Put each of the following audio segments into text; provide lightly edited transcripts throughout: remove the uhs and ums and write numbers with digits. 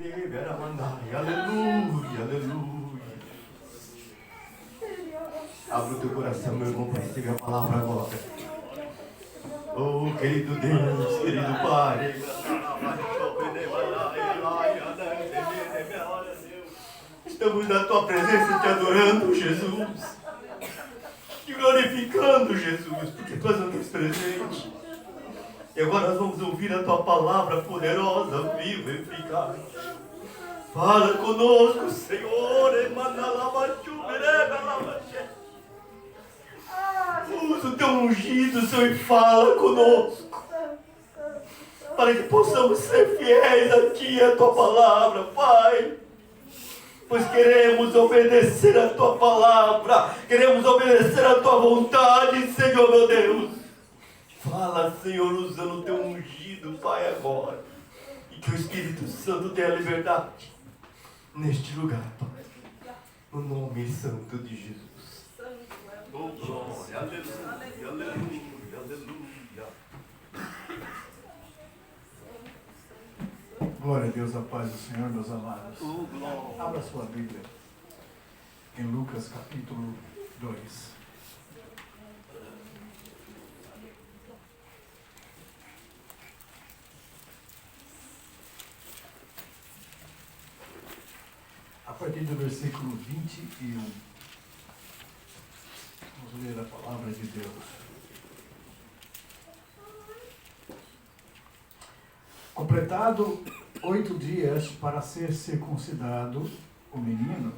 Aleluia, aleluia. Abra o teu coração, meu irmão, para receber a palavra agora. Oh, querido Deus, querido Pai. Estamos na tua presença te adorando, Jesus. Te glorificando, Jesus, porque tu és o Deus presente. E agora nós vamos ouvir a tua palavra poderosa, viva e eficaz. Fala conosco, Senhor. Usa o teu ungido, Senhor, e fala conosco. Para que possamos ser fiéis a ti e a tua palavra, Pai. Pois queremos obedecer a tua palavra. Queremos obedecer a tua vontade, Senhor, meu Deus. Fala, Senhor, usando o teu ungido, Pai, agora. E que o Espírito Santo tenha liberdade neste lugar, Pai. No nome santo de Jesus. Oh, glória, aleluia, aleluia, aleluia. Glória a Deus, a paz do Senhor, meus amados. Oh, glória. Abra sua Bíblia em Lucas capítulo 2. A partir do versículo 21, vamos ler a palavra de Deus. Completado 8 dias para ser circuncidado, o menino,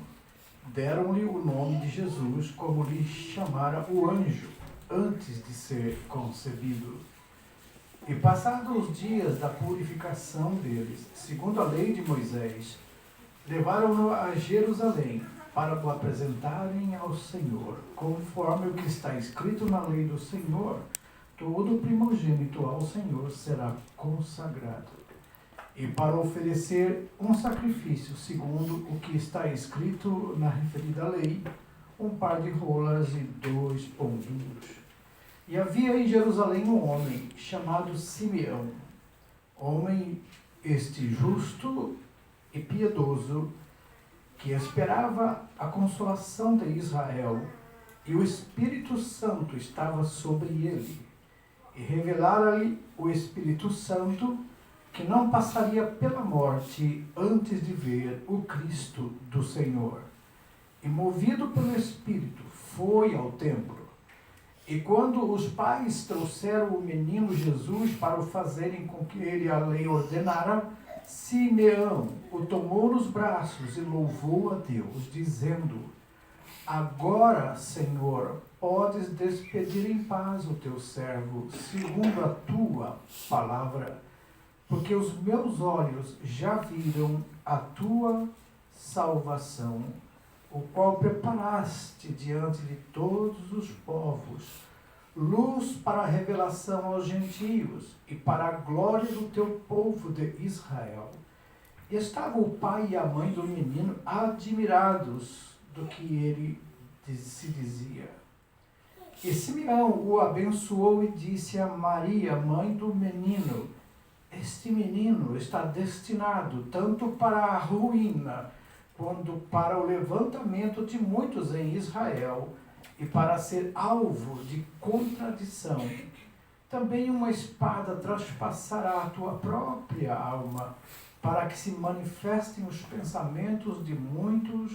deram-lhe o nome de Jesus, como lhe chamara o anjo, antes de ser concebido. E passados os dias da purificação deles, segundo a lei de Moisés, levaram-no a Jerusalém, para o apresentarem ao Senhor, conforme o que está escrito na lei do Senhor. Todo primogênito ao Senhor será consagrado. E para oferecer um sacrifício, segundo o que está escrito na referida lei, um par de rolas e 2 pombinhos. E havia em Jerusalém um homem chamado Simeão, homem este justo e piedoso, que esperava a consolação de Israel, e o Espírito Santo estava sobre ele. E revelara-lhe o Espírito Santo que não passaria pela morte antes de ver o Cristo do Senhor. E movido pelo Espírito, foi ao templo. E quando os pais trouxeram o menino Jesus para o fazerem com que ele a lei ordenara, Simeão o tomou nos braços e louvou a Deus, dizendo: Agora, Senhor, podes despedir em paz o teu servo, segundo a tua palavra, porque os meus olhos já viram a tua salvação, o qual preparaste diante de todos os povos, luz para a revelação aos gentios e para a glória do teu povo de Israel. E estava o pai e a mãe do menino admirados do que ele se dizia. E Simeão o abençoou e disse a Maria, mãe do menino: Este menino está destinado tanto para a ruína, quanto para o levantamento de muitos em Israel, e para ser alvo de contradição. Também uma espada traspassará a tua própria alma, para que se manifestem os pensamentos de muitos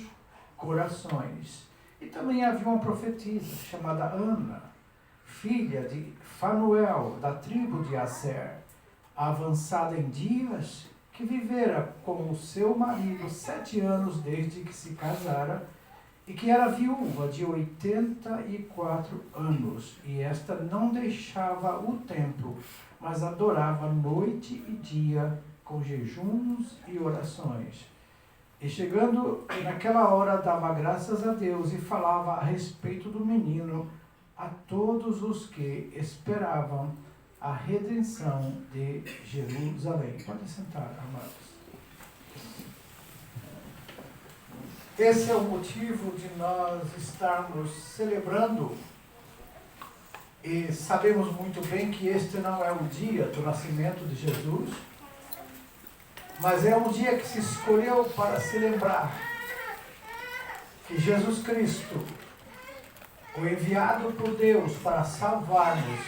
corações. E também havia uma profetisa chamada Ana, filha de Fanuel, da tribo de Aser, avançada em dias, que vivera com o seu marido 7 anos desde que se casara, e que era viúva de 84 anos, e esta não deixava o templo, mas adorava noite e dia com jejuns e orações. E chegando naquela hora, dava graças a Deus e falava a respeito do menino a todos os que esperavam a redenção de Jerusalém. Pode sentar, amados. Esse é o motivo de nós estarmos celebrando, e sabemos muito bem que este não é o dia do nascimento de Jesus, Mas é um dia que se escolheu para se lembrar que Jesus Cristo, o enviado por Deus para salvar-nos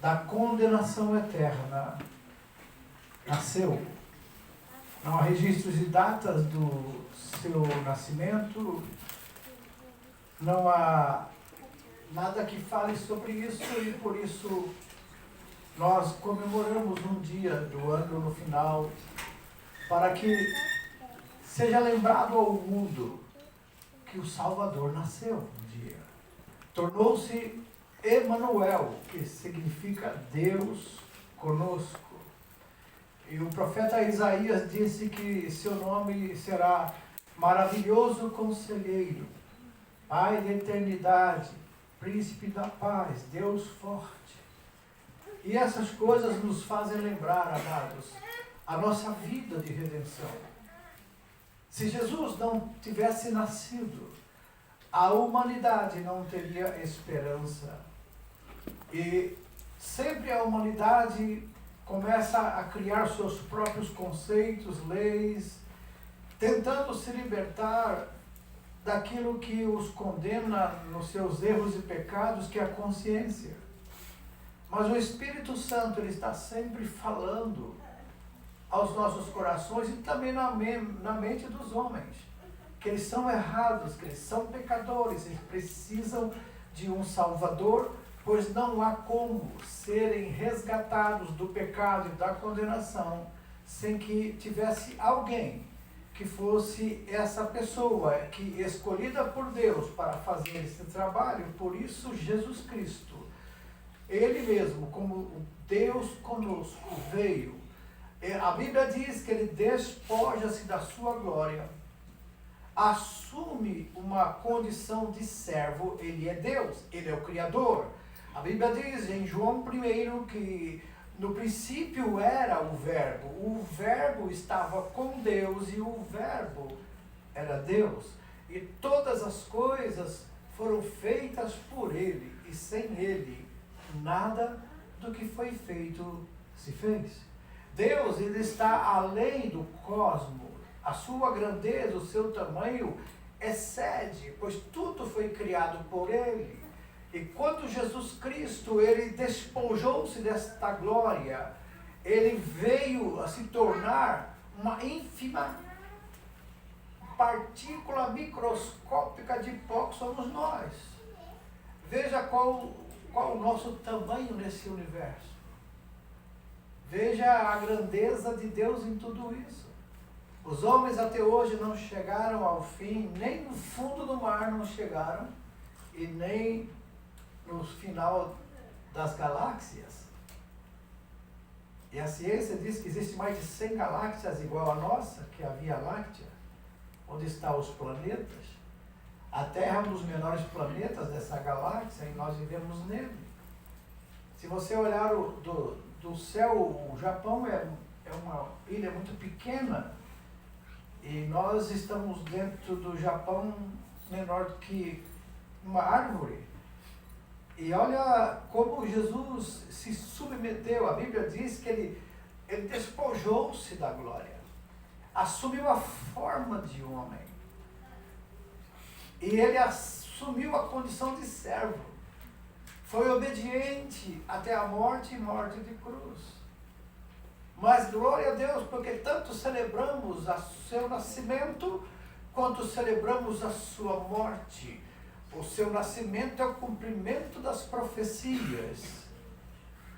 da condenação eterna, nasceu. Não há registros de datas do seu nascimento, não há nada que fale sobre isso, e por isso nós comemoramos um dia do ano no final, para que seja lembrado ao mundo que o Salvador nasceu um dia. Tornou-se Emanuel, que significa Deus conosco. E o profeta Isaías disse que seu nome será Maravilhoso Conselheiro, Pai da Eternidade, Príncipe da Paz, Deus Forte. E essas coisas nos fazem lembrar, amados, a nossa vida de redenção. Se Jesus não tivesse nascido, a humanidade não teria esperança. E sempre a humanidade começa a criar seus próprios conceitos, leis, tentando se libertar daquilo que os condena nos seus erros e pecados, que é a consciência. Mas o Espírito Santo, ele está sempre falando aos nossos corações e também na mente dos homens, que eles são errados, que eles são pecadores, eles precisam de um Salvador, pois não há como serem resgatados do pecado e da condenação sem que tivesse alguém que fosse essa pessoa que escolhida por Deus para fazer esse trabalho. Por isso Jesus Cristo, Ele mesmo, como Deus conosco, veio. A Bíblia diz que Ele despoja-se da sua glória, assume uma condição de servo. Ele é Deus, Ele é o Criador. A Bíblia diz em João 1 que no princípio era o Verbo estava com Deus e o Verbo era Deus. E todas as coisas foram feitas por Ele, e sem Ele nada do que foi feito se fez. Deus, Ele está além do cosmos. A sua grandeza, o seu tamanho excede, pois tudo foi criado por Ele. E quando Jesus Cristo, Ele despojou-se desta glória, Ele veio a se tornar uma ínfima partícula microscópica de pó que somos nós. Veja qual o nosso tamanho nesse universo. Veja a grandeza de Deus em tudo isso. Os homens até hoje não chegaram ao fim, nem no fundo do mar não chegaram, e nem no final das galáxias. E a ciência diz que existe mais de 100 galáxias igual a nossa, que é a Via Láctea, onde estão os planetas. A Terra é um dos menores planetas dessa galáxia e nós vivemos nele. Se você olhar do céu, o Japão é uma ilha muito pequena, e nós estamos dentro do Japão menor do que uma árvore. E olha como Jesus se submeteu. A Bíblia diz que ele despojou-se da glória, assumiu a forma de homem, e ele assumiu a condição de servo, foi obediente até a morte e morte de cruz. Mas glória a Deus, porque tanto celebramos o seu nascimento, quanto celebramos a sua morte. O seu nascimento é o cumprimento das profecias,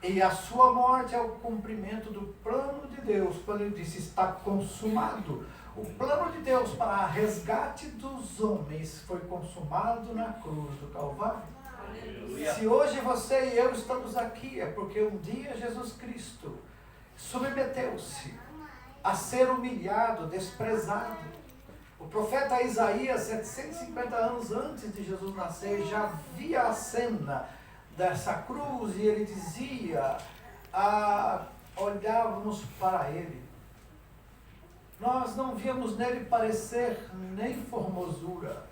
e a sua morte é o cumprimento do plano de Deus, quando Ele disse: está consumado. O plano de Deus para o resgate dos homens foi consumado na cruz do Calvário. Aleluia. Se hoje você e eu estamos aqui, é porque um dia Jesus Cristo submeteu-se a ser humilhado, desprezado. O profeta Isaías, 750 anos antes de Jesus nascer, já via a cena dessa cruz, e ele dizia, olhávamos para ele, nós não víamos nele parecer nem formosura.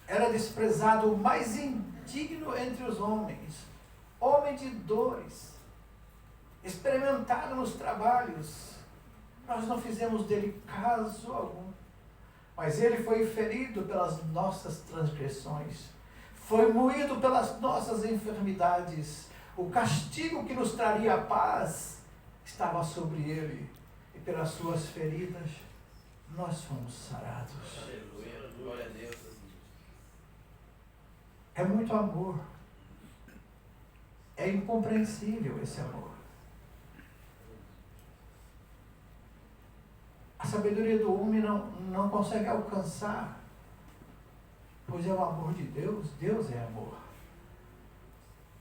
Era desprezado, o mais indigno entre os homens, homem de dores, experimentado nos trabalhos, Nós não fizemos dele caso algum. Mas ele foi ferido pelas nossas transgressões, foi moído pelas nossas enfermidades. O castigo que nos traria a paz estava sobre ele, e pelas suas feridas nós fomos sarados. Aleluia, glória a Deus. É muito amor. É incompreensível esse amor. A sabedoria do homem não consegue alcançar, pois é o amor de Deus. Deus é amor.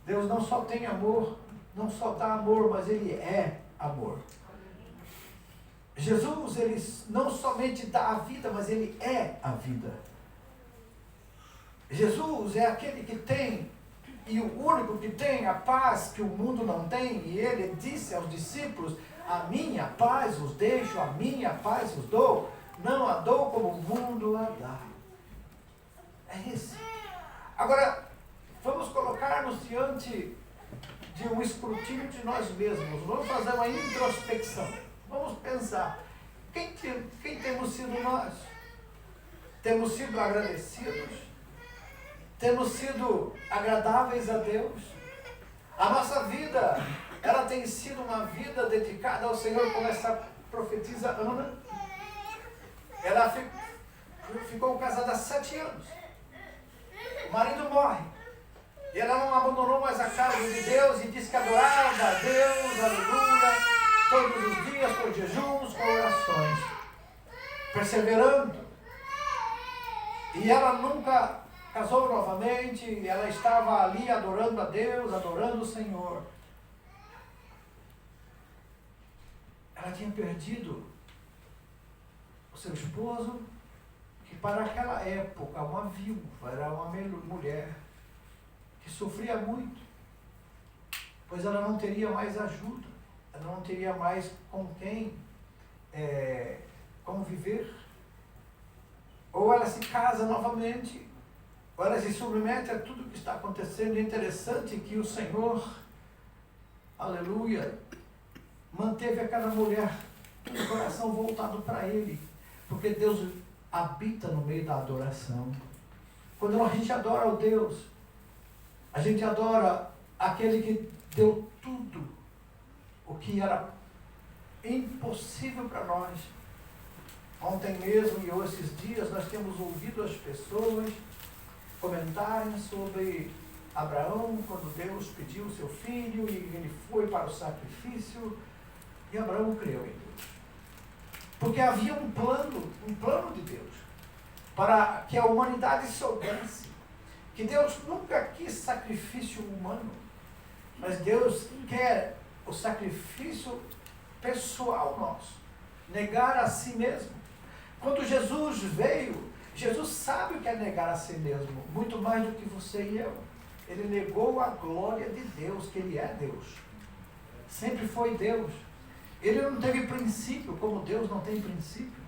Deus não só tem amor, não só dá amor, mas Ele é amor. Jesus, Ele não somente dá a vida, mas Ele é a vida. Jesus é aquele que tem, e o único que tem a paz que o mundo não tem, e Ele disse aos discípulos: a minha paz os deixo, a minha paz os dou, não a dou como o mundo a dá. É isso. Agora, vamos colocar-nos diante de um escrutínio de nós mesmos. Vamos fazer uma introspecção. Vamos pensar. Quem temos sido nós? Temos sido agradecidos? Temos sido agradáveis a Deus? A nossa vida, ela tem sido uma vida dedicada ao Senhor, como essa profetisa Ana. Ela ficou casada há 7 anos. O marido morre. E ela não abandonou mais a casa de Deus e disse que adorava a Deus, aleluia, todos os dias, com jejuns, com orações, perseverando. E ela nunca casou novamente, ela estava ali adorando a Deus, adorando o Senhor. Ela tinha perdido o seu esposo, que para aquela época, uma viúva, era uma mulher que sofria muito, pois ela não teria mais ajuda, ela não teria mais com quem conviver. Ou ela se casa novamente, ou ela se submete a tudo que está acontecendo. É interessante que o Senhor, aleluia, manteve aquela mulher com o coração voltado para Ele, porque Deus habita no meio da adoração. Quando a gente adora o Deus, a gente adora aquele que deu tudo o que era impossível para nós. Ontem mesmo e hoje, esses dias, nós temos ouvido as pessoas comentarem sobre Abraão, quando Deus pediu o seu filho e ele foi para o sacrifício, e Abraão creu em Deus. Porque havia um plano de Deus, para que a humanidade soubesse que Deus nunca quis sacrifício humano, mas Deus quer o sacrifício pessoal nosso, negar a si mesmo. Quando Jesus veio, Jesus sabe o que é negar a si mesmo, muito mais do que você e eu. Ele negou a glória de Deus, que Ele é Deus. Sempre foi Deus. Ele não teve princípio, como Deus não tem princípio.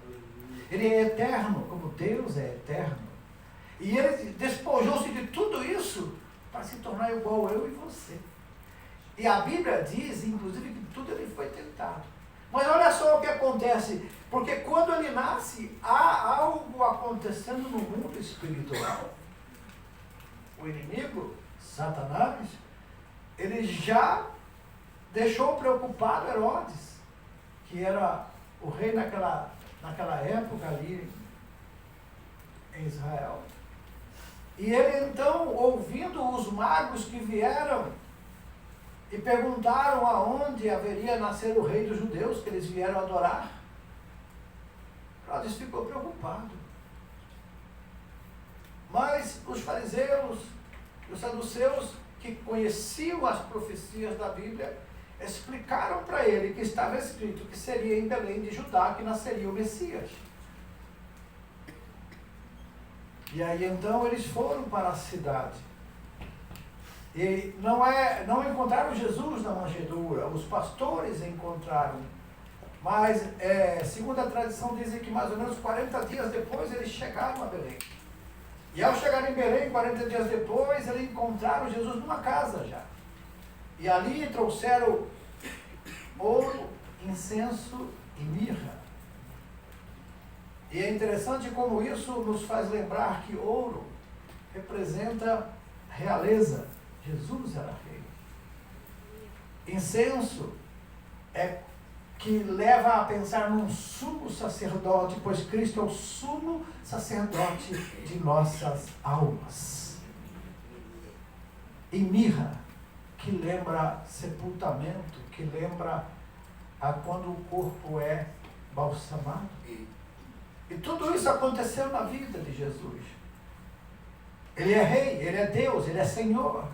Ele é eterno, como Deus é eterno. E Ele despojou-se de tudo isso para se tornar igual eu e você. E a Bíblia diz, inclusive, que tudo Ele foi tentado. Mas olha só o que acontece, porque quando Ele nasce, há algo acontecendo no mundo espiritual. O inimigo, Satanás, ele já deixou preocupado Herodes, que era o rei naquela época ali em Israel. E ele então, ouvindo os magos que vieram e perguntaram aonde haveria nascer o rei dos judeus, que eles vieram adorar, Herodes ficou preocupado. Mas os fariseus, os saduceus, que conheciam as profecias da Bíblia, explicaram para ele que estava escrito que seria em Belém de Judá que nasceria o Messias. E aí então eles foram para a cidade. E não encontraram Jesus na manjedoura, os pastores encontraram. Mas, segundo a tradição, dizem que mais ou menos 40 dias depois eles chegaram a Belém. E ao chegar em Belém, 40 dias depois, eles encontraram Jesus numa casa já. E ali trouxeram ouro, incenso e mirra. E é interessante como isso nos faz lembrar que ouro representa realeza. Jesus era rei. Incenso é que leva a pensar num sumo sacerdote, pois Cristo é o sumo sacerdote de nossas almas. E mirra, que lembra sepultamento, que lembra a quando o corpo é balsamado. E tudo isso aconteceu na vida de Jesus. Ele é rei, ele é Deus, ele é Senhor.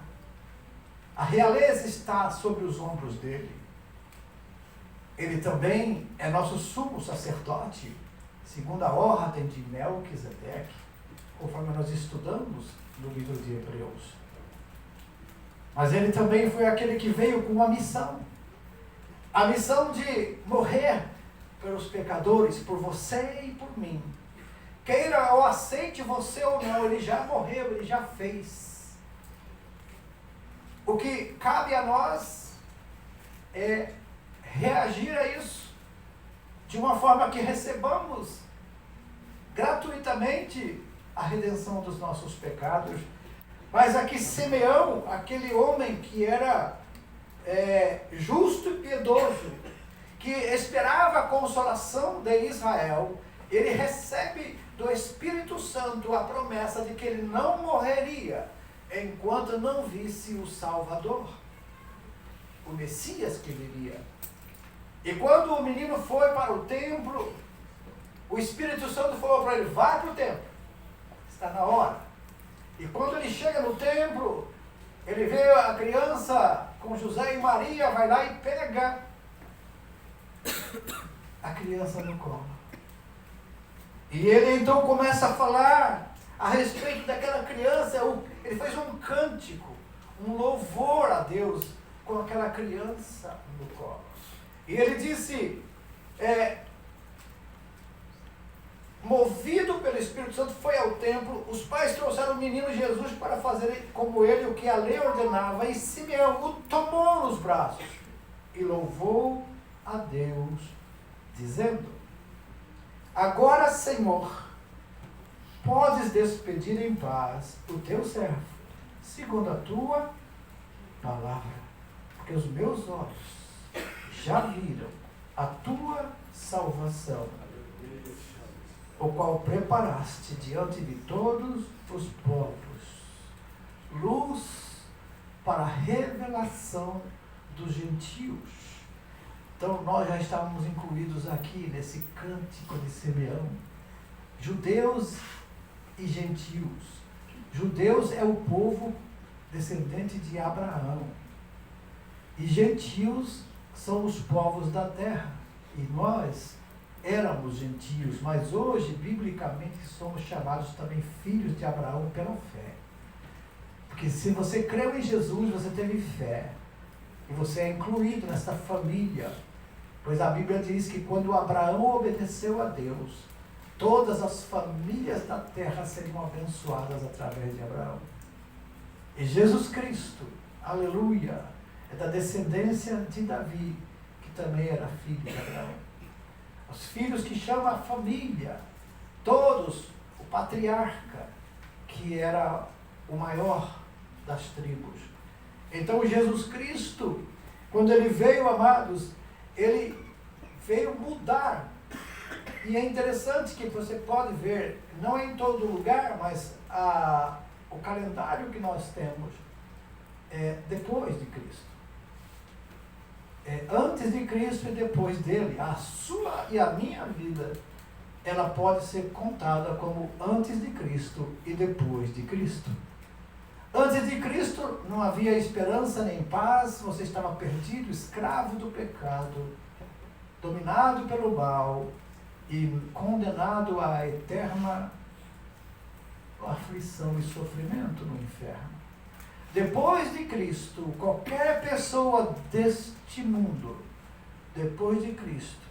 A realeza está sobre os ombros dele. Ele também é nosso sumo sacerdote, segundo a ordem de Melquisedeque, conforme nós estudamos no livro de Hebreus. Mas ele também foi aquele que veio com uma missão. A missão de morrer pelos pecadores, por você e por mim. Queira ou aceite você ou não, ele já morreu, ele já fez. O que cabe a nós é reagir a isso de uma forma que recebamos gratuitamente a redenção dos nossos pecados. Mas aqui Simeão, aquele homem que era justo e piedoso, que esperava a consolação de Israel, ele recebe do Espírito Santo a promessa de que ele não morreria enquanto não visse o Salvador, o Messias que viria. E quando o menino foi para o templo, o Espírito Santo falou para ele: vai para o templo, está na hora. E quando ele chega no templo, ele vê a criança com José e Maria, vai lá e pega a criança no colo. E ele então começa a falar a respeito daquela criança. Ele fez um cântico, um louvor a Deus com aquela criança no colo. E ele disse, movido pelo Espírito Santo, foi ao templo. Os pais trouxeram o menino Jesus para fazer como ele o que a lei ordenava. E Simeão o tomou nos braços e louvou a Deus, dizendo: agora, Senhor, podes despedir em paz o teu servo, segundo a tua palavra, porque os meus olhos já viram a tua salvação, o qual preparaste diante de todos os povos, luz para a revelação dos gentios. Então nós já estávamos incluídos aqui nesse cântico de Simeão. Judeus e gentios. Judeus é o povo descendente de Abraão. E gentios são os povos da terra. E nós éramos gentios, mas hoje, biblicamente, somos chamados também filhos de Abraão pela fé. Porque se você creu em Jesus, você teve fé. E você é incluído nessa família. Pois a Bíblia diz que quando Abraão obedeceu a Deus, todas as famílias da terra seriam abençoadas através de Abraão. E Jesus Cristo, aleluia, é da descendência de Davi, que também era filho de Abraão. Os filhos que chamam a família, todos, o patriarca, que era o maior das tribos. Então Jesus Cristo, quando ele veio, amados, ele veio mudar. E é interessante que você pode ver, não é em todo lugar, mas o calendário que nós temos é depois de Cristo. Antes de Cristo e depois dele. A sua e a minha vida, ela pode ser contada como antes de Cristo e depois de Cristo. Antes de Cristo não havia esperança nem paz, você estava perdido, escravo do pecado, dominado pelo mal e condenado à eterna aflição e sofrimento no inferno. Depois de Cristo, qualquer pessoa deste mundo, depois de Cristo,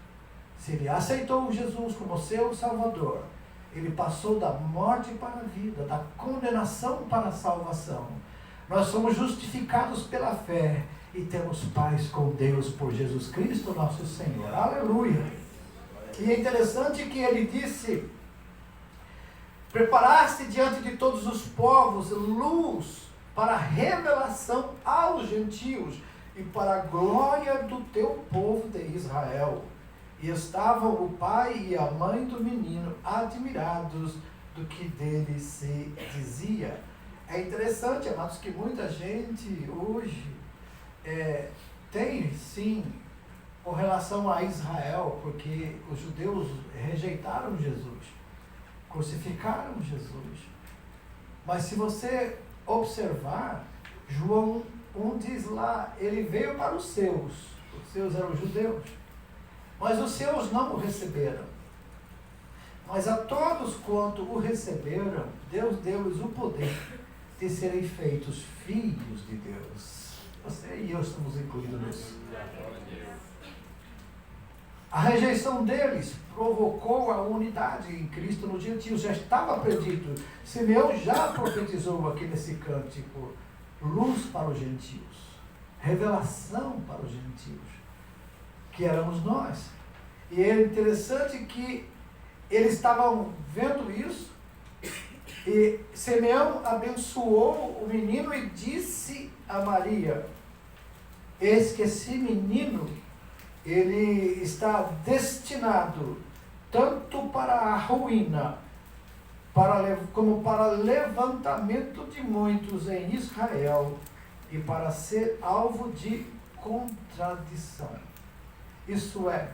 se ele aceitou Jesus como seu Salvador, ele passou da morte para a vida, da condenação para a salvação. Nós somos justificados pela fé e temos paz com Deus por Jesus Cristo, nosso Senhor. Aleluia! E é interessante que ele disse: preparaste diante de todos os povos luz para a revelação aos gentios e para a glória do teu povo de Israel. E estavam o pai e a mãe do menino admirados do que dele se dizia. É interessante, amados, que muita gente hoje tem, sim, com relação a Israel, porque os judeus rejeitaram Jesus, crucificaram Jesus. Mas se você observar, João 1 diz lá, ele veio para os seus eram os judeus, mas os seus não o receberam. Mas a todos quanto o receberam, Deus deu-lhes o poder de serem feitos filhos de Deus. Você e eu estamos incluídos nisso. A rejeição deles provocou a unidade em Cristo nos gentios. Já estava predito. Simeão já profetizou aqui nesse cântico: luz para os gentios, revelação para os gentios, que éramos nós. E é interessante que eles estavam vendo isso, e Simeão abençoou o menino e disse a Maria: eis que esse menino, ele está destinado tanto para a ruína, como para levantamento de muitos em Israel, e para ser alvo de contradição. Isso é,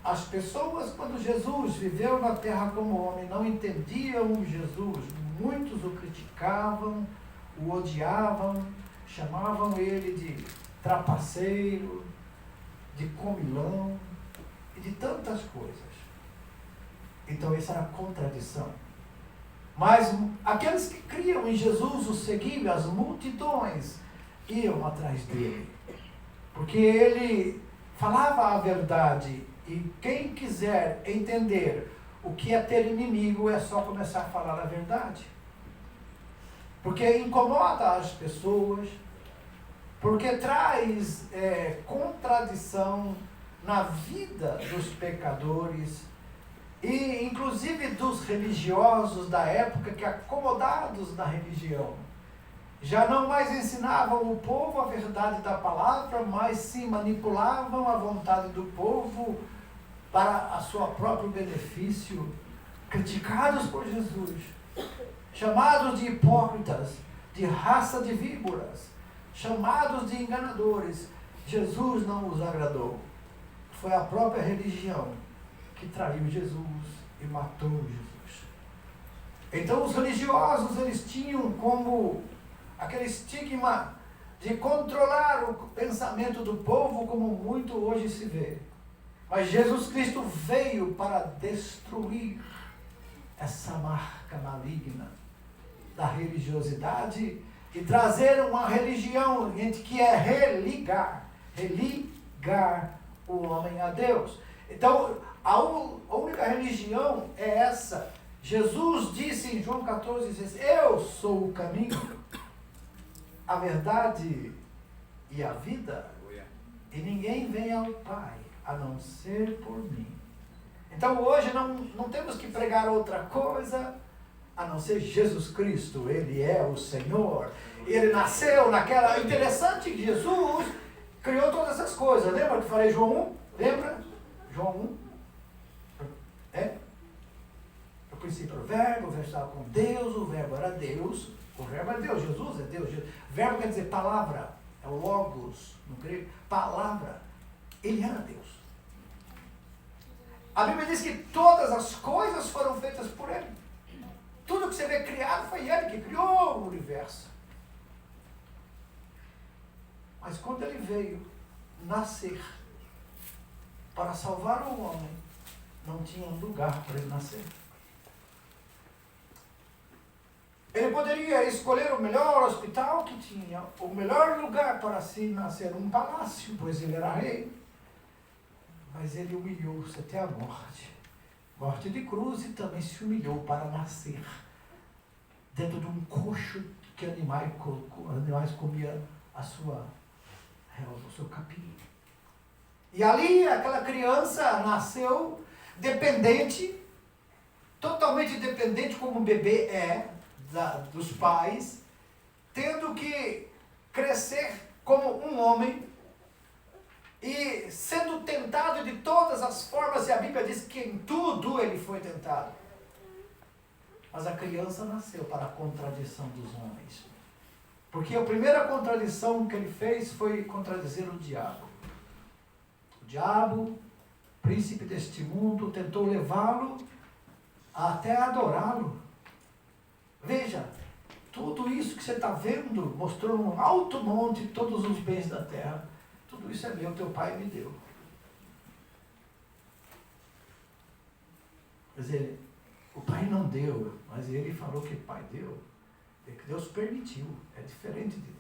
as pessoas, quando Jesus viveu na terra como homem, não entendiam Jesus. Muitos o criticavam, o odiavam, chamavam ele de trapaceiro, de comilão e de tantas coisas. Então isso era contradição. Mas aqueles que criam em Jesus, o seguiam, as multidões iam atrás dele, porque ele falava a verdade. E quem quiser entender o que é ter inimigo é só começar a falar a verdade. Porque incomoda as pessoas, porque traz contradição na vida dos pecadores e inclusive dos religiosos da época, que acomodados na religião já não mais ensinavam o povo a verdade da palavra, mas sim manipulavam a vontade do povo para a sua próprio benefício, criticados por Jesus, chamados de hipócritas, de raça de víboras, chamados de enganadores. Jesus não os agradou. Foi a própria religião que traiu Jesus e matou Jesus. Então os religiosos, eles tinham como aquele estigma de controlar o pensamento do povo, como muito hoje se vê. Mas Jesus Cristo veio para destruir essa marca maligna da religiosidade e trazer uma religião que é religar o homem a Deus. Então, a única religião é essa. Jesus disse em João 14,16: eu sou o caminho, a verdade e a vida, e ninguém vem ao Pai a não ser por mim. Então hoje não temos que pregar outra coisa a não ser Jesus Cristo. Ele é o Senhor. Ele nasceu naquela... Interessante que Jesus criou todas essas coisas. Lembra que eu falei João 1? Lembra? João 1? No princípio era o Verbo estava com Deus, o Verbo era Deus. O Verbo é Deus, Jesus é Deus. Verbo quer dizer palavra, é o logos, no grego, palavra. Ele era Deus. A Bíblia diz que todas as coisas foram feitas por Ele. Tudo que você vê criado foi Ele que criou o universo. Mas quando Ele veio nascer para salvar o homem, não tinha um lugar para Ele nascer. Ele poderia escolher o melhor hospital que tinha, o melhor lugar para se nascer, um palácio, pois ele era rei. Mas ele humilhou-se até a morte. Morte de cruz, e também se humilhou para nascer dentro de um coxo que animais comiam a sua relva, o seu capim. E ali aquela criança nasceu dependente, totalmente dependente como o bebê é dos pais, tendo que crescer como um homem e sendo tentado de todas as formas, e a Bíblia diz que em tudo ele foi tentado. Mas a criança nasceu para a contradição dos homens. Porque a primeira contradição que ele fez foi contradizer o diabo. O diabo, príncipe deste mundo, tentou levá-lo até adorá-lo. Veja, tudo isso que você está vendo, mostrou num alto monte todos os bens da terra. Tudo isso é meu, teu pai me deu. Quer dizer, o pai não deu, mas ele falou que o pai deu. É que Deus permitiu, é diferente de nós.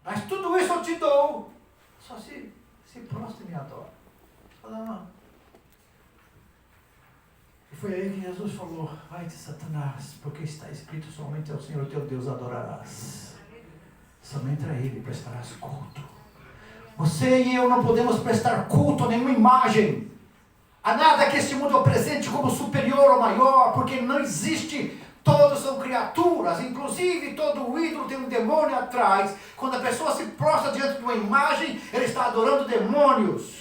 Mas tudo isso eu te dou. Só se prostra e me adora. Fala, e foi aí que Jesus falou, vai-te Satanás, porque está escrito, somente ao Senhor teu Deus adorarás. Somente a Ele prestarás culto. Você e eu não podemos prestar culto a nenhuma imagem. A nada que este mundo apresente como superior ou maior, porque não existe. Todos são criaturas, inclusive todo ídolo tem um demônio atrás. Quando a pessoa se prostra diante de uma imagem, ele está adorando demônios.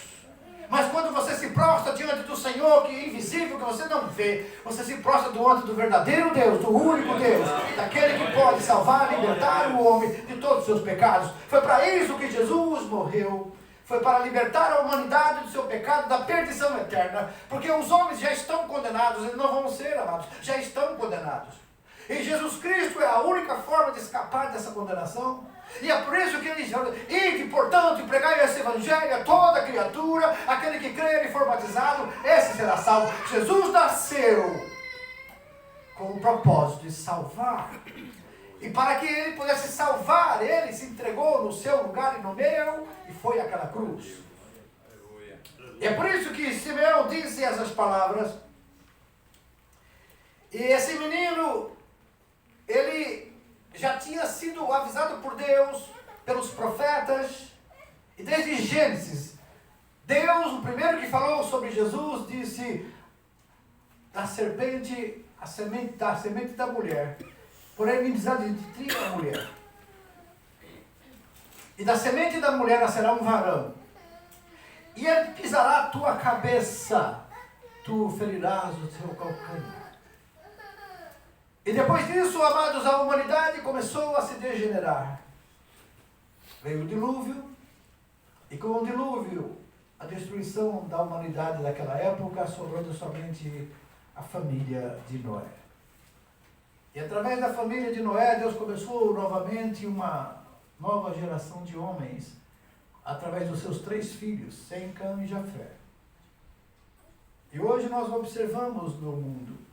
Mas quando você se prostra diante do Senhor, que é invisível, que você não vê, você se prostra diante do verdadeiro Deus, do único Deus, daquele que pode salvar, libertar o homem de todos os seus pecados. Foi para isso que Jesus morreu. Foi para libertar a humanidade do seu pecado, da perdição eterna. Porque os homens já estão condenados, eles não vão ser amados, já estão condenados. E Jesus Cristo é a única forma de escapar dessa condenação. E é por isso que ele diz, ide, portanto, e pregai esse evangelho a toda criatura, aquele que crer e for batizado, esse será salvo. Jesus nasceu com o propósito de salvar. E para que ele pudesse salvar, ele se entregou no seu lugar e no meu, e foi àquela cruz. E é por isso que Simeão disse essas palavras. E esse menino, ele já tinha sido avisado por Deus, pelos profetas, e desde Gênesis, Deus, o primeiro que falou sobre Jesus, disse, da serpente, a semente da mulher, porém inimizade de ti a mulher. E da semente da mulher nascerá um varão, e ele pisará a tua cabeça, tu ferirás o teu calcanhar. E depois disso, amados, a humanidade começou a se degenerar. Veio o dilúvio, e com o dilúvio, a destruição da humanidade daquela época, sobrando somente a família de Noé. E através da família de Noé, Deus começou novamente uma nova geração de homens, através dos seus 3 filhos, Sem, Cã e Jafé. E hoje nós observamos no mundo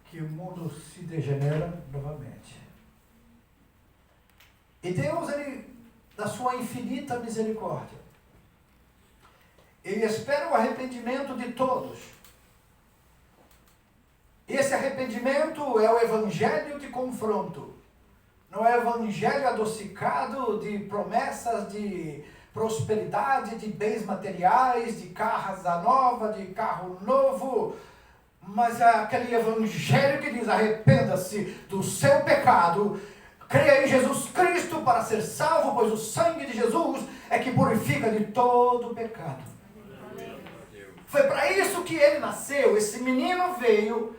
que o mundo se degenera novamente. E Deus, ele, da sua infinita misericórdia, ele espera o arrependimento de todos. Esse arrependimento é o evangelho de confronto. Não é o evangelho adocicado de promessas de prosperidade, de bens materiais, de casa nova, de carro novo, mas é aquele evangelho que diz, arrependa-se do seu pecado, creia em Jesus Cristo para ser salvo, pois o sangue de Jesus é que purifica de todo o pecado. Foi para isso que ele nasceu, esse menino veio,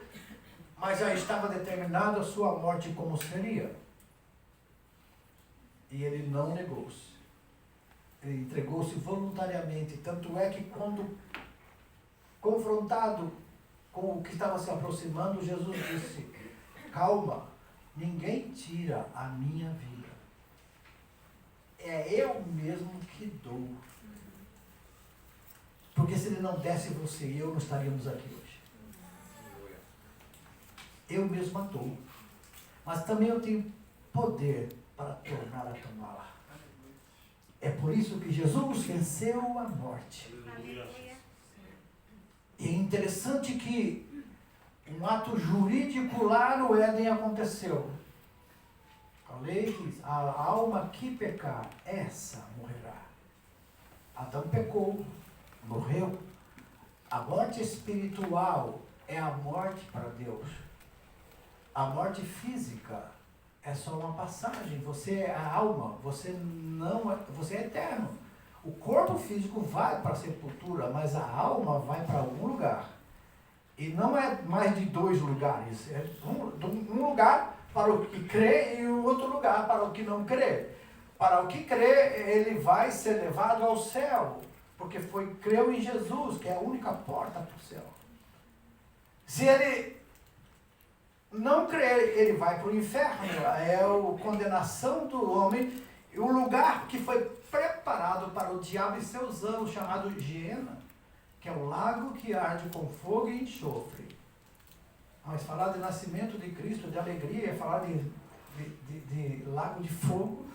mas já estava determinado a sua morte como seria. E ele não negou-se. Ele entregou-se voluntariamente, tanto é que quando confrontado com o que estava se aproximando, Jesus disse, calma, ninguém tira a minha vida. É eu mesmo que dou. Porque se ele não desse você e eu, não estaríamos aqui hoje. Eu mesmo a dou. Mas também eu tenho poder para tornar a tomá-la. É por isso que Jesus venceu a morte. E é interessante que um ato jurídico lá no Éden aconteceu. A lei diz, a alma que pecar, essa morrerá. Adão pecou, morreu. A morte espiritual é a morte para Deus. A morte física é só uma passagem. Você é a alma, você é eterno. O corpo físico vai para a sepultura, mas a alma vai para algum lugar. E não é mais de 2 lugares. É um lugar para o que crê e outro lugar para o que não crê. Para o que crê, ele vai ser levado ao céu, porque creu em Jesus, que é a única porta para o céu. Se ele não crer, ele vai para o inferno. É a condenação do homem, o lugar que foi preparado para o diabo e seus anjos, chamado Geena, que é o lago que arde com fogo e enxofre. Mas falar de nascimento de Cristo, de alegria, é falar de lago de fogo.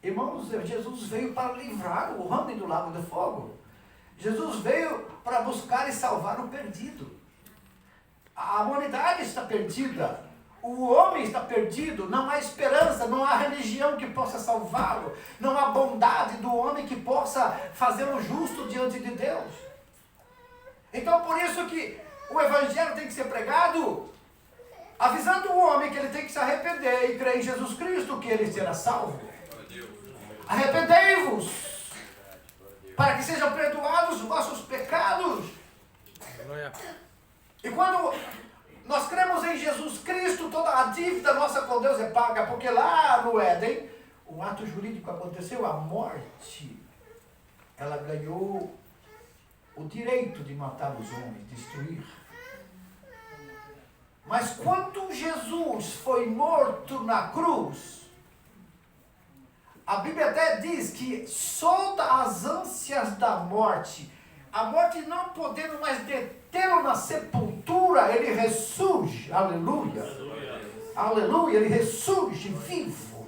Irmãos, Jesus veio para livrar o homem do lago de fogo. Jesus veio para buscar e salvar o perdido. A humanidade está perdida. O homem está perdido. Não há esperança, não há religião que possa salvá-lo. Não há bondade do homem que possa fazê-lo justo diante de Deus. Então, por isso que o evangelho tem que ser pregado, avisando o homem que ele tem que se arrepender e crer em Jesus Cristo, que ele será salvo. Arrependei-vos, para que sejam perdoados os vossos pecados. E quando nós cremos em Jesus Cristo, toda a dívida nossa com Deus é paga, porque lá no Éden, um ato jurídico aconteceu, a morte, ela ganhou o direito de matar os homens, destruir. Mas quando Jesus foi morto na cruz, a Bíblia até diz que solta as ânsias da morte. A morte não podendo mais detê-lo na sepultura, ele ressurge. Aleluia. Aleluia, ele ressurge vivo.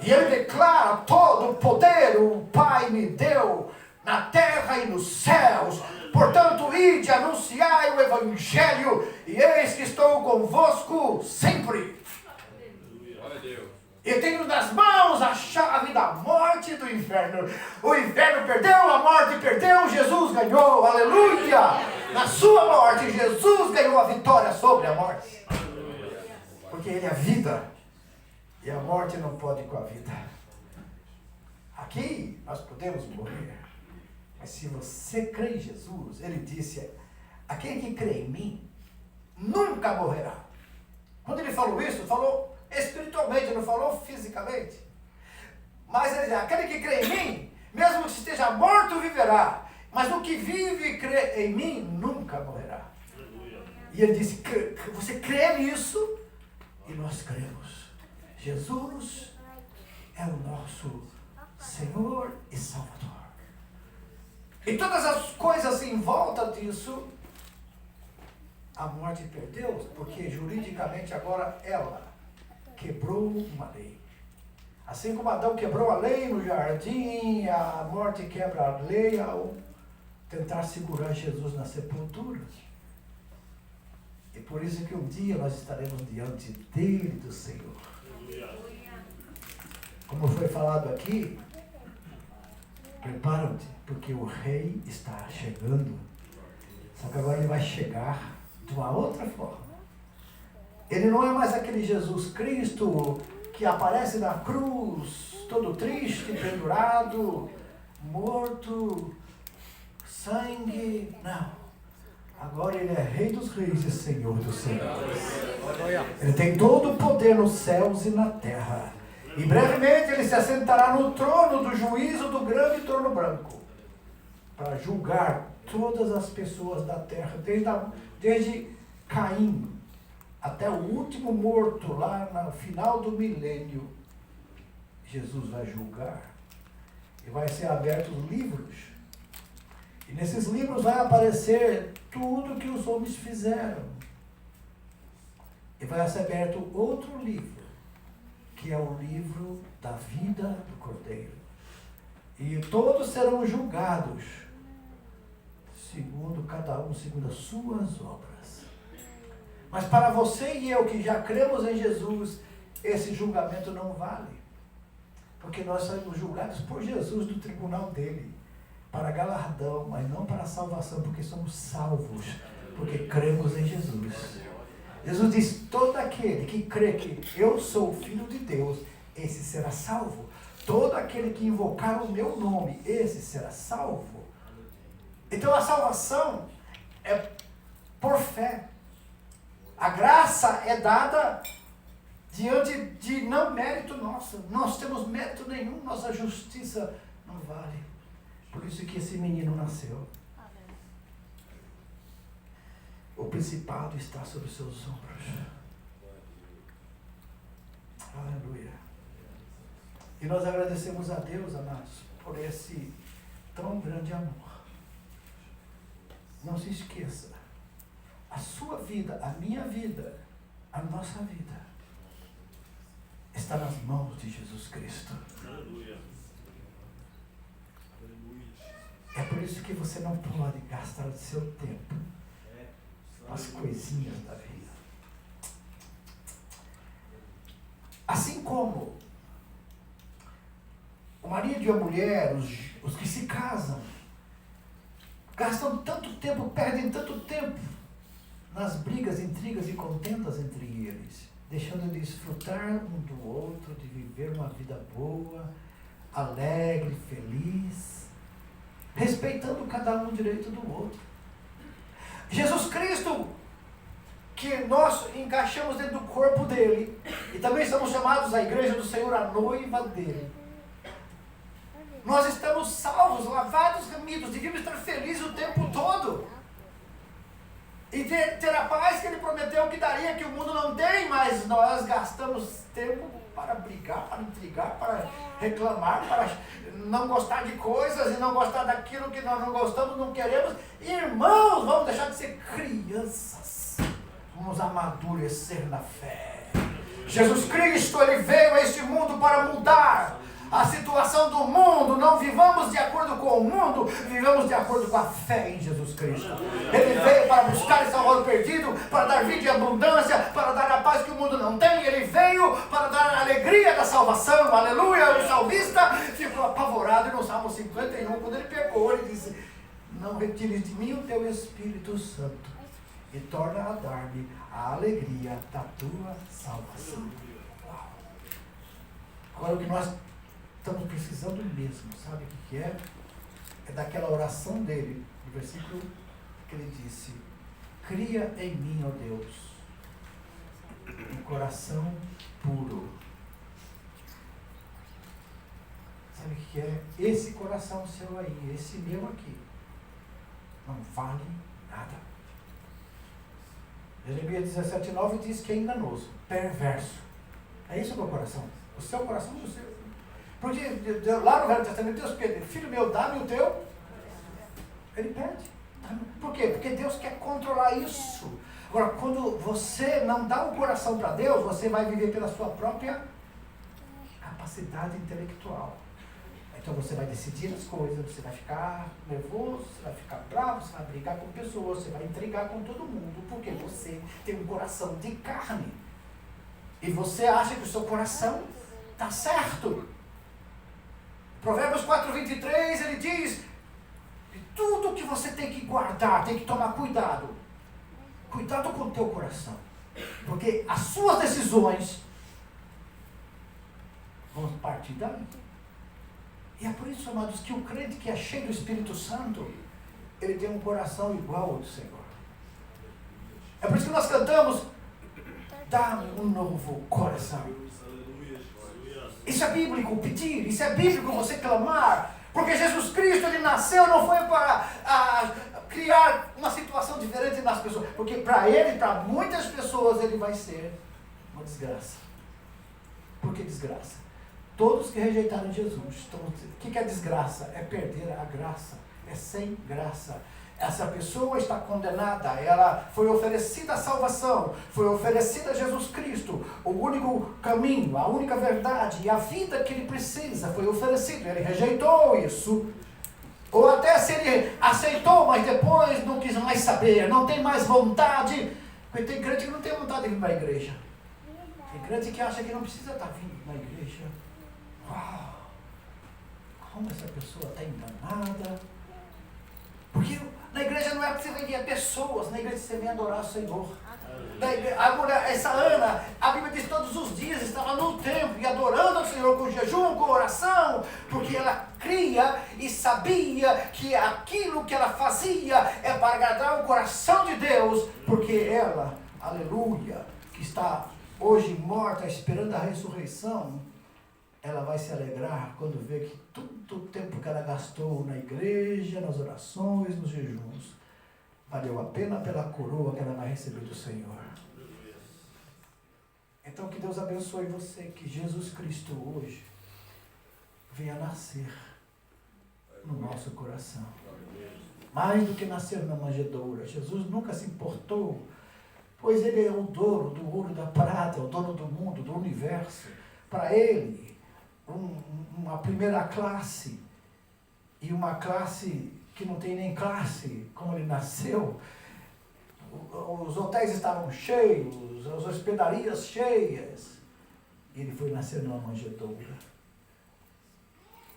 E ele declara: todo o poder o Pai me deu na terra e nos céus. Portanto, ide, anunciai o Evangelho, e eis que estou convosco sempre. E tenho nas mãos a chave da morte e do inferno. O inferno perdeu, a morte perdeu, Jesus ganhou. Aleluia! Na sua morte, Jesus ganhou a vitória sobre a morte. Porque ele é a vida. E a morte não pode com a vida. Aqui nós podemos morrer. Mas se você crê em Jesus, ele disse: aquele que crê em mim nunca morrerá. Quando ele falou isso, falou espiritualmente, não falou fisicamente. Mas ele diz: aquele que crê em mim, mesmo que esteja morto, viverá. Mas o que vive e crê em mim nunca morrerá. E ele disse: você crê nisso? E nós cremos. Jesus é o nosso Senhor e Salvador. E todas as coisas em volta disso, a morte perdeu, porque juridicamente agora ela quebrou uma lei. Assim como Adão quebrou a lei no jardim, a morte quebra a lei ao tentar segurar Jesus na sepultura. E por isso que um dia nós estaremos diante dele, do Senhor. Como foi falado aqui, prepara-te, porque o rei está chegando. Só que agora ele vai chegar de uma outra forma. Ele não é mais aquele Jesus Cristo que aparece na cruz, todo triste, pendurado, morto, sangue. Não. Agora ele é Rei dos Reis e Senhor dos Senhores. Ele tem todo o poder nos céus e na terra. E brevemente ele se assentará no trono do juízo do grande trono branco, para julgar todas as pessoas da terra, desde Caim até o último morto lá no final do milênio. Jesus vai julgar e vai ser abertos livros. E nesses livros vai aparecer tudo que os homens fizeram. E vai ser aberto outro livro, que é o livro da vida do Cordeiro. E todos serão julgados, segundo cada um, segundo as suas obras. Mas para você e eu que já cremos em Jesus, esse julgamento não vale. Porque nós somos julgados por Jesus no tribunal dele. para galardão, mas não para salvação, porque somos salvos, porque cremos em Jesus. Jesus diz, todo aquele que crê que eu sou o Filho de Deus, esse será salvo. Todo aquele que invocar o meu nome, esse será salvo. Então a salvação é por fé. A graça é dada diante de não mérito nosso. Nós temos mérito nenhum, nossa justiça não vale. Por isso que esse menino nasceu. O principado está sobre os seus ombros. Aleluia. E nós agradecemos a Deus, amados, por esse tão grande amor. Não se esqueça, a sua vida, a minha vida, a nossa vida, está nas mãos de Jesus Cristo. Aleluia. É por isso que você não pode gastar o seu tempo com as coisinhas da vida. Assim como o marido e a mulher, os que se casam, gastam tanto tempo, perdem tanto tempo nas brigas, intrigas e contendas entre eles, deixando de desfrutar um do outro, de viver uma vida boa, alegre, feliz, respeitando cada um o direito do outro. Jesus Cristo, que nós encaixamos dentro do corpo dele, e também somos chamados a igreja do Senhor, a noiva dele. Nós estamos salvos, lavados, remidos, devíamos estar felizes o tempo todo. E ter a paz que ele prometeu que daria, que o mundo não tem, mas nós gastamos tempo para brigar, para intrigar, para reclamar, para não gostar de coisas e não gostar daquilo que nós não gostamos, não queremos. Irmãos, vamos deixar de ser crianças. Vamos amadurecer na fé. Jesus Cristo, ele veio a este mundo para mudar a situação do mundo. Não vivamos de acordo com o mundo, vivamos de acordo com a fé em Jesus Cristo. Ele veio para buscar e salvar o perdido, para dar vida e abundância, para dar a paz que o mundo não tem. Ele veio para dar a alegria da salvação. Aleluia! O salmista ficou apavorado no Salmo 51, quando ele pegou, ele disse: não retires de mim o teu Espírito Santo e torna a dar-me a alegria da tua salvação. Uau. Agora o que nós estamos precisando mesmo, sabe o que é? É daquela oração dele, no versículo que ele disse: cria em mim, ó Deus, um coração puro. Sabe o que é? Esse coração seu aí, esse meu aqui, não vale nada. Jeremias 17:9 diz que é enganoso, perverso. É isso o meu coração. O seu coração é o seu. Porque lá no Velho Testamento Deus pede: filho meu, dá-me o teu. Ele pede. Por quê? Porque Deus quer controlar isso. Agora, quando você não dá o coração para Deus, você vai viver pela sua própria capacidade intelectual. Então você vai decidir as coisas, você vai ficar nervoso, você vai ficar bravo, você vai brigar com pessoas, você vai intrigar com todo mundo, porque você tem um coração de carne. E você acha que o seu coração está certo. Provérbios 4:23, ele diz: tudo que você tem que guardar, tem que tomar cuidado. Cuidado com o teu coração. Porque as suas decisões vão partir daí. E é por isso, amados, que o crente que é cheio do Espírito Santo, ele tem um coração igual ao do Senhor. É por isso que nós cantamos: dá-me um novo coração. Isso é bíblico, pedir. Isso é bíblico, você clamar. Porque Jesus Cristo, ele nasceu, não foi para criar uma situação diferente nas pessoas. Porque para ele, para muitas pessoas, ele vai ser uma desgraça. Por que desgraça? Todos que rejeitaram Jesus. Então, o que é desgraça? É perder a graça. É sem graça. Essa pessoa está condenada. Ela foi oferecida a salvação. Foi oferecida a Jesus Cristo. O único caminho, a única verdade e a vida que ele precisa foi oferecido. Ele rejeitou isso. Ou até se ele aceitou, mas depois não quis mais saber. Não tem mais vontade. Porque tem crente que não tem vontade de vir para a igreja. Tem crente que acha que não precisa estar vindo na igreja. Uau! Como essa pessoa está enganada. Porque na igreja não é para você vender pessoas, na igreja você vem adorar o Senhor. Essa Ana, a Bíblia diz todos os dias, estava no templo e adorando ao Senhor com jejum, com oração, porque ela cria e sabia que aquilo que ela fazia é para agradar o coração de Deus, porque ela, aleluia, que está hoje morta, esperando a ressurreição, ela vai se alegrar quando vê que todo o tempo que ela gastou na igreja, nas orações, nos jejuns, valeu a pena pela coroa que ela vai receber do Senhor. Então que Deus abençoe você, que Jesus Cristo hoje venha nascer no nosso coração. Mais do que nascer na manjedoura. Jesus nunca se importou, pois Ele é o dono do ouro e da prata, o dono do mundo, do universo. Para Ele, uma primeira classe e uma classe que não tem nem classe, como Ele nasceu. Os hotéis estavam cheios, as hospedarias cheias. E Ele foi nascer numa manjedoura,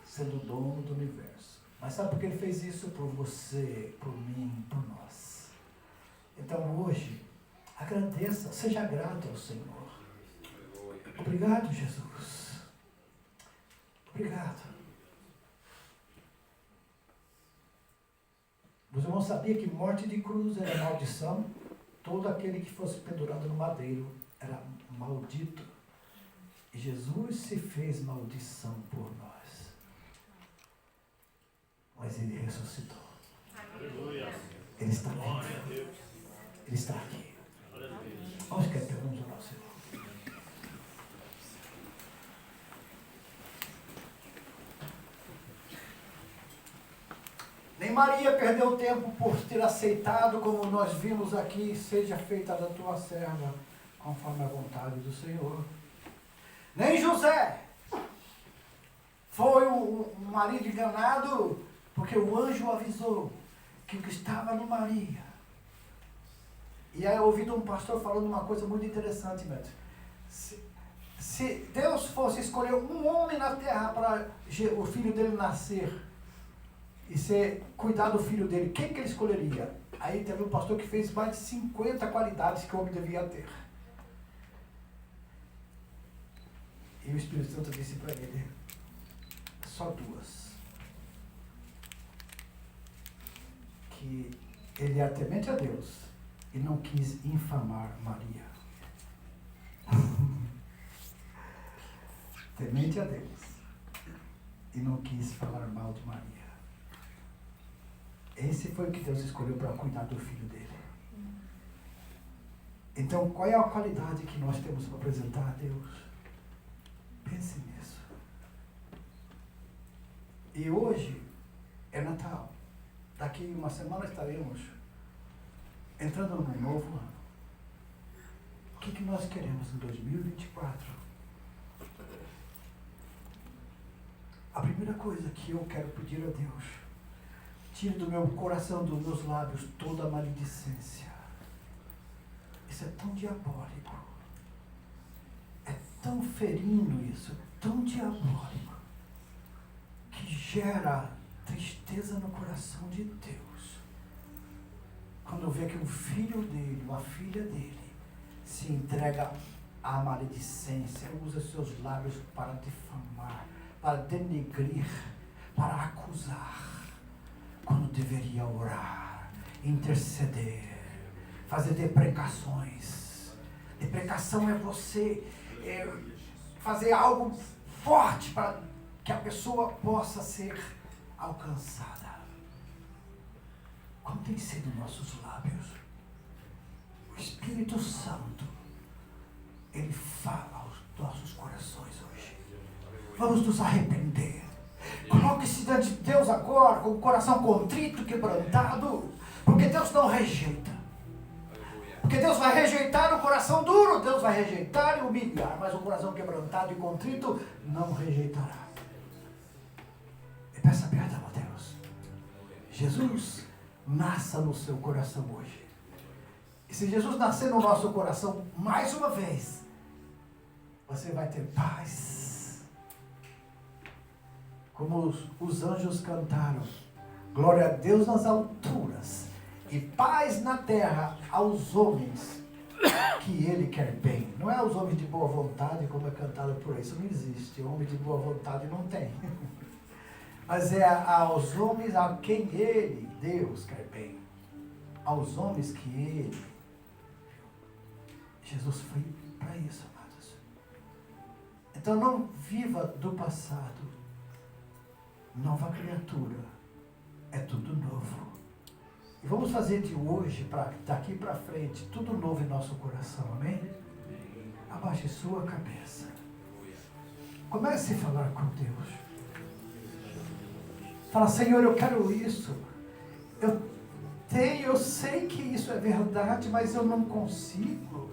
sendo o dono do universo. Mas sabe por que Ele fez isso? Por você, por mim, por nós. Então hoje, agradeça, seja grato ao Senhor. Obrigado, Jesus. Obrigado. Os irmãos sabiam que morte de cruz era maldição? Todo aquele que fosse pendurado no madeiro era maldito. E Jesus se fez maldição por nós. Mas Ele ressuscitou. Ele está aqui. Ele está aqui. Vamos que vamos orar ao Senhor. Nem Maria perdeu tempo por ter aceitado, como nós vimos aqui, seja feita da tua serva, conforme a vontade do Senhor. Nem José foi um marido enganado, porque o anjo avisou que o que estava em Maria. E aí eu ouvi um pastor falando uma coisa muito interessante, mesmo. Se Deus fosse escolher um homem na terra para o filho dele nascer, e cuidar do filho dele, quem que ele escolheria? Aí teve um pastor que fez mais de 50 qualidades que o homem devia ter. E o Espírito Santo disse para ele, só duas. Que ele era temente a Deus e não quis infamar Maria. Temente a Deus e não quis falar mal de Maria. Esse foi o que Deus escolheu para cuidar do filho dele. Então, qual é a qualidade que nós temos para apresentar a Deus? Pense nisso. E hoje é Natal. Daqui uma semana estaremos entrando num novo ano. O que nós queremos em 2024? A primeira coisa que eu quero pedir a Deus: tire do meu coração, dos meus lábios, toda a maledicência. Isso é tão diabólico. É tão ferino isso, tão diabólico, que gera tristeza no coração de Deus. Quando vê que um filho dele, uma filha dele, se entrega à maledicência, usa seus lábios para difamar, para denegrir, para acusar, quando deveria orar, interceder, fazer deprecações. Deprecação é você fazer algo forte para que a pessoa possa ser alcançada. Como tem sido nossos lábios? O Espírito Santo, Ele fala aos nossos corações hoje. Vamos nos arrepender. Coloque-se diante de Deus agora com o coração contrito, quebrantado, porque Deus não rejeita. Porque Deus vai rejeitar o coração duro, Deus vai rejeitar e humilhar, mas o coração quebrantado e contrito não rejeitará. E peça perdão a Deus. Jesus, nasça no seu coração hoje. E se Jesus nascer no nosso coração mais uma vez, você vai ter paz. Como os anjos cantaram, Glória a Deus nas alturas e paz na terra aos homens que Ele quer bem. Não é aos homens de boa vontade, como é cantado por aí. Isso não existe. Homem de boa vontade não tem. Mas é aos homens a quem Ele, Deus, quer bem. Aos homens que Ele. Jesus foi para isso, amados. Então não viva do passado. Nova criatura. É tudo novo. E vamos fazer de hoje, daqui para frente, tudo novo em nosso coração, amém? Abaixe sua cabeça. Comece a falar com Deus. Fala, Senhor, eu quero isso. Eu sei que isso é verdade, mas eu não consigo.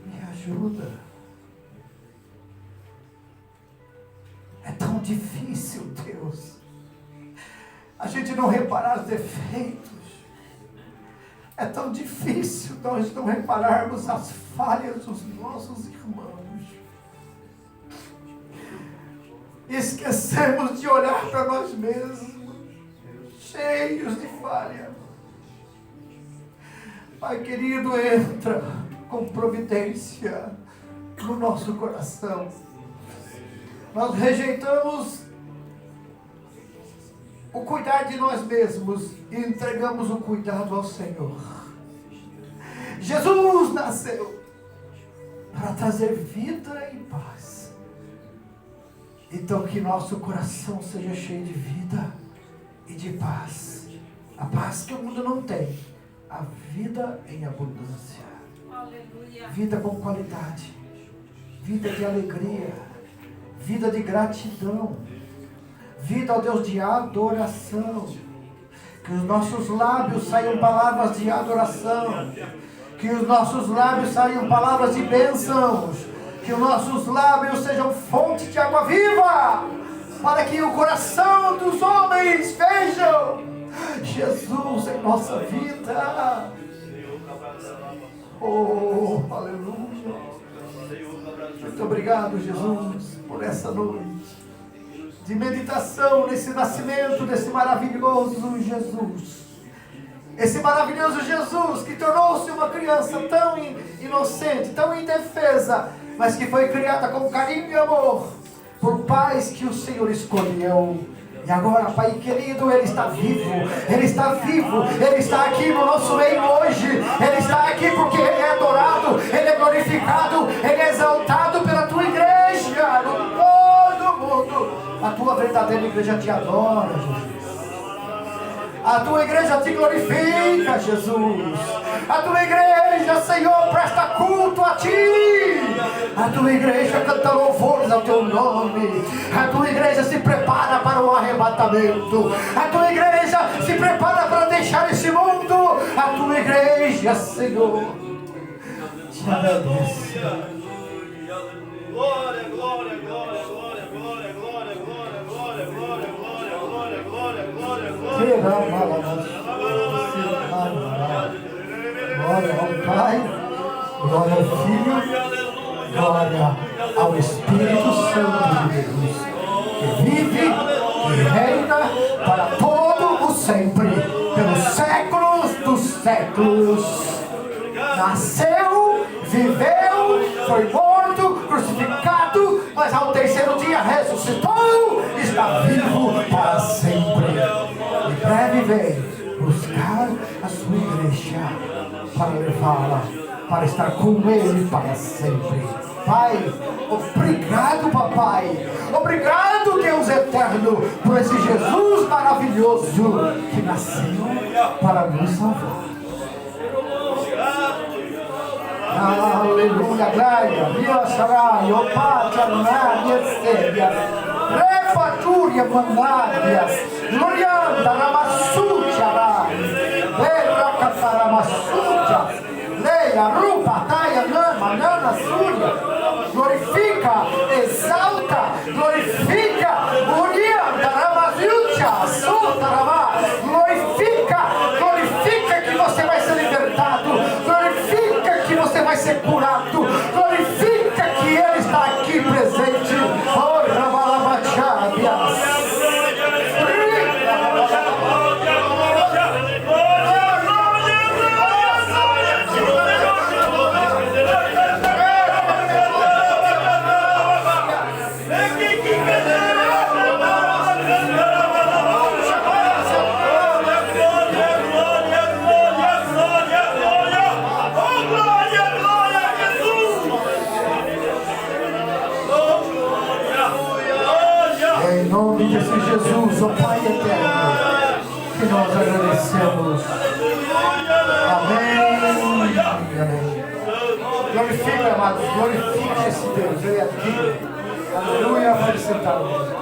Me ajuda. É tão difícil, Deus, a gente não reparar os defeitos. É tão difícil nós não repararmos as falhas dos nossos irmãos. Esquecemos de olhar para nós mesmos, cheios de falha. Pai querido, entra com providência no nosso coração. Nós rejeitamos o cuidar de nós mesmos e entregamos o cuidado ao Senhor. Jesus nasceu para trazer vida e paz. Então que nosso coração seja cheio de vida e de paz. A paz que o mundo não tem. A vida em abundância. Aleluia. Vida com qualidade. Vida de alegria. Vida de gratidão, vida, ó Deus, de adoração, que os nossos lábios saiam palavras de adoração, que os nossos lábios saiam palavras de bênçãos, que os nossos lábios sejam fonte de água viva, para que o coração dos homens vejam Jesus em nossa vida. Oh, aleluia. Muito obrigado, Jesus, por essa noite de meditação nesse nascimento desse maravilhoso Jesus. Esse maravilhoso Jesus que tornou-se uma criança tão inocente, tão indefesa, mas que foi criada com carinho e amor por pais que o Senhor escolheu. E agora, Pai querido, Ele está vivo, Ele está vivo, Ele está aqui no nosso meio hoje, Ele está aqui porque Ele é adorado, Ele é glorificado, Ele é exaltado pela Tua igreja, no todo mundo. A Tua verdadeira igreja te adora, Jesus. A Tua igreja te glorifica, Jesus. A Tua igreja, Senhor, presta culto a Ti. A Tua igreja canta louvores ao Teu nome. A Tua igreja se prepara para o arrebatamento. A Tua igreja se prepara para deixar esse mundo. A Tua igreja, Senhor, te agradece. Glória, glória, glória, glória, glória, glória, glória, glória, glória, glória, glória, glória, glória, glória ao Pai, glória ao Filho, glória ao Espírito Santo de Deus, que vive e reina para todo o sempre, pelos séculos dos séculos. Nasceu, viveu, foi morto, crucificado, mas ao terceiro dia ressuscitou, está vivo para sempre. Em breve vem buscar a sua igreja para levá-la, para estar com Ele para sempre. Pai, obrigado, papai. Obrigado, Deus eterno, por esse Jesus maravilhoso que nasceu para nos salvar. Aleluia, glória, Dio sarai, o pace arnaria sedia, refaturia mandaria, glorianda ramassuccia rai, verra cataramassuccia, leia, rupa, taia, nama, nana, suria, glorifica, exalta, glorifica, glorianda ramassuccia, solta ramá, glorifica que você vai ser libertado, glorifica que você vai ser curado, glorifica que Ele está aqui presente. Oh, Rabalabachadias. nome desse Jesus, ó Pai eterno, que nós agradecemos. Amém. Amém. Glorifica, amados, glorifique esse Deus. Ele é aqui. Aleluia, foi sentado.